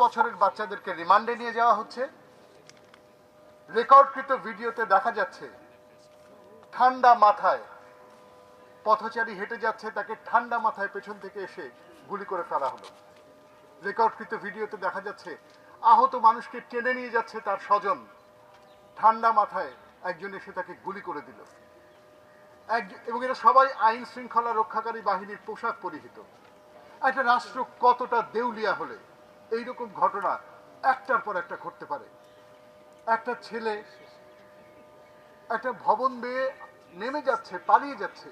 বছরের বাচ্চাদেরকে রিমান্ডে নিয়ে যাওয়া হচ্ছে। রেকর্ডকৃত ভিডিওতে দেখা যাচ্ছে ঠান্ডা মাথায় পথচারী হেঁটে যাচ্ছে, তাকে ঠান্ডা মাথায় পেছন থেকে এসে গুলি করে ফেলা হলো। রেকর্ডকৃত ভিডিওতে দেখা যাচ্ছে আহত মানুষকে টেনে নিয়ে যাচ্ছে তার স্বজন, ঠান্ডা মাথায় একজন এসে তাকে গুলি করে দিল। এবং এরা সবাই আইন শৃঙ্খলা রক্ষাকারী বাহিনীর পোশাক পরিহিত। একটা রাষ্ট্র কতটা দেউলিয়া হলে এইরকম ঘটনা একটার পর একটা ঘটতে পারে? একটা ছেলে একটা ভবন বেয়ে নেমে যাচ্ছে, পালিয়ে যাচ্ছে,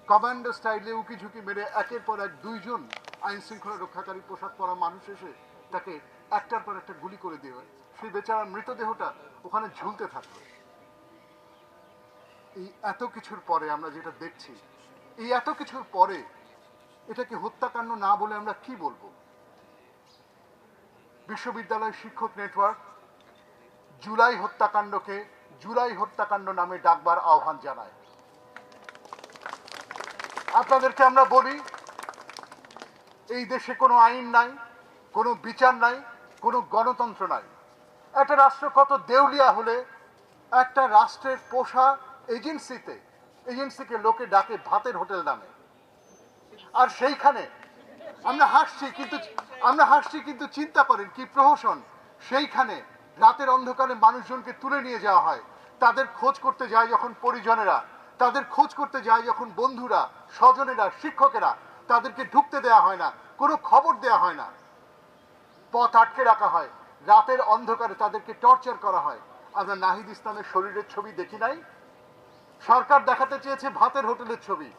কমান্ডো স্টাইলে উকি ঝুঁকি মেরে একের পর এক দুইজন আইন শৃঙ্খলা রক্ষাকারী পোশাক পরা মানুষ এসে তাকে একটার পর একটা গুলি করে দিয়ে সেই বেচারা মৃতদেহটা ওখানে ঝুলতে থাকলো। এই এত কিছুর পরে আমরা যেটা দেখছি, এই এত কিছুর পরে এটাকে হত্যাকাণ্ড না বলে আমরা কি বলবো? বিশ্ববিদ্যালয় শিক্ষক নেটওয়ার্ক জুলাই হত্যাকাণ্ডকে জুলাই হত্যাকাণ্ড নামে ডাকবার আহ্বান জানায়। আপনাদেরকে আমরা বলি, এই দেশে কোনো আইন নাই, কোনো বিচার নাই, কোনো গণতন্ত্র নাই। একটা রাষ্ট্র কত দেউলিয়া হলে একটা রাষ্ট্রের পোষা এজেন্সিকে লোকে ডাকে ভাতের হোটেল নামে। আর সেইখানে আমরা হাসছি কিন্তু চিন্তা করেন কি প্রহসন। সেইখানে রাতের অন্ধকারে মানুষজনকে তুলে নিয়ে যাওয়া হয়, তাদের খোঁজ করতে যায় যখন পরিজনেরা, তাদের খোঁজ করতে যায় যখন বন্ধুরা, স্বজনেরা, শিক্ষকেরা, তাদেরকে ঢুকতে দেওয়া হয় না, কোনো খবর দেওয়া হয় না, পথ আটকে রাখা হয়, রাতের অন্ধকারে তাদেরকে টর্চার করা হয়। আমরা নাহিদ ইসলামের শরীরের ছবি দেখি নাই? সরকার দেখাতে চেয়েছে ভাতের হোটেলের ছবি,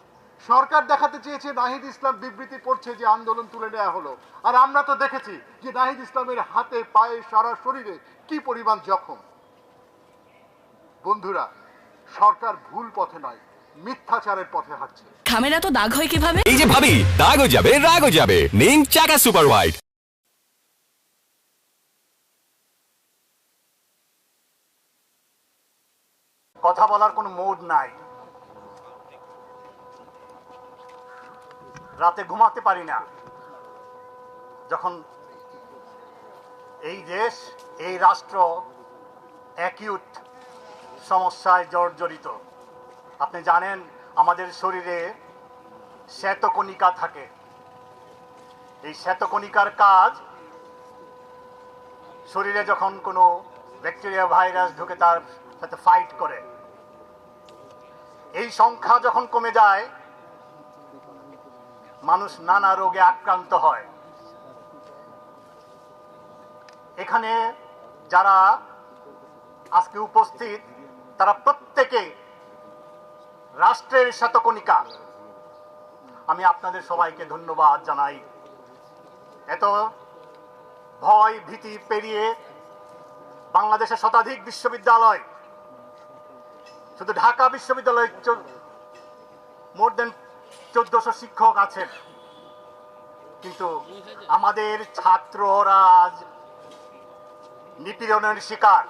সরকার দেখাতে চেয়েছে নাহিদ ইসলাম বিবৃতি পড়ছে যে আন্দোলন তুলে নেওয়া হলো, আর আমরা তো দেখেছি যে নাহিদ ইসলামের হাতে পায়ে সারা শরীরে কি পরিমাণ জখম। বন্ধুরা, সরকার ভুল পথে নয়, মিথ্যাচারের পথে হাঁটছে। খামেরা তো দাগ হয় কিভাবে? এই যে ভাবি, দাগও যাবে রাগও যাবে, নিন চাকা সুপার হোয়াইট। কথা বলার কোনো মুড নাই, রাতে ঘুমাতে পারি না যখন এই দেশ, এই রাষ্ট্র অ্যাকিউট সমস্যায় জর্জরিত। আপনি জানেন আমাদের শরীরে শ্বেতকণিকা থাকে। এই শ্বেতকণিকার কাজ, শরীরে যখন কোনো ব্যাকটেরিয়া ভাইরাস ঢুকে তার সাথে ফাইট করে। এই সংখ্যা যখন কমে যায়, মানুষ নানা রোগে আক্রান্ত হয়। এখানে যারা আজকে উপস্থিত, তারা প্রত্যেকে রাষ্ট্রের শ্বেতকণিকা। আমি আপনাদের সবাইকে ধন্যবাদ জানাই। এত ভয় ভীতি পেরিয়ে বাংলাদেশের শতাধিক বিশ্ববিদ্যালয়, শুধু ঢাকা বিশ্ববিদ্যালয়ে মোর দেন 1400 শিক্ষক আছেন, কিন্তু আমাদের ছাত্ররা আজ নিপীড়নের শিকার।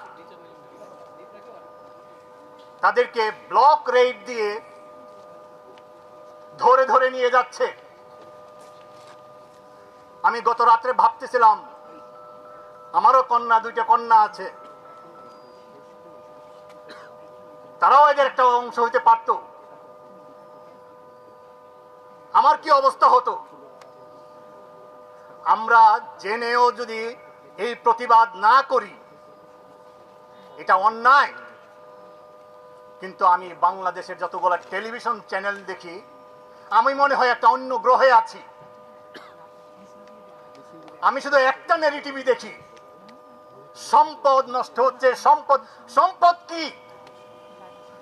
তাদেরকে ব্লক রেড দিয়ে ধরে ধরে নিয়ে যাচ্ছে। আমি গত রাত্রে ভাবতেছিলাম, আমারও দুইটা কন্যা আছে, তারাও এদের একটা অংশ হইতে পারত। আমার কি অবস্থা হতো? আমরা জেনেও যদি এই প্রতিবাদ না করি, এটা অন্যায়। কিন্তু আমি বাংলাদেশের যতগুলো টেলিভিশন চ্যানেল দেখি, আমি মনে হয় একটা অন্য গ্রহে আছি। আমি শুধু একটা ন্যারেটিভই দেখি, সম্পদ নষ্ট হচ্ছে। সম্পদ কি?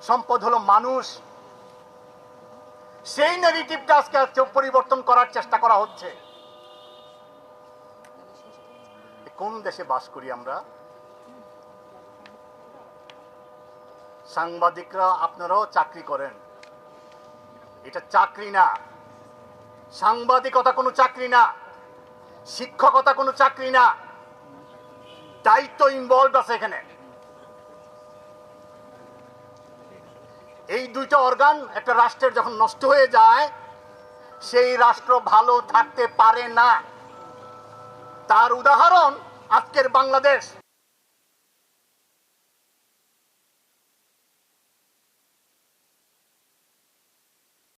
সম্পদ হলো মানুষ। সেই ন্যারেটিভটা আজকে পরিবর্তন করার চেষ্টা করা হচ্ছে। কোন দেশে বাস করি আমরা? সাংবাদিকরা আপনারাও চাকরি করেন, এটা চাকরি না। সাংবাদিকতা কোনো চাকরি না, শিক্ষকতা কোনো চাকরি না। দায়িত্ব ইনভলভ আছে এখানে। এই দুইটা অর্গান একটা রাষ্ট্রের যখন নষ্ট হয়ে যায়, সেই রাষ্ট্র ভালো থাকতে পারে না। তার উদাহরণ আজকের বাংলাদেশ।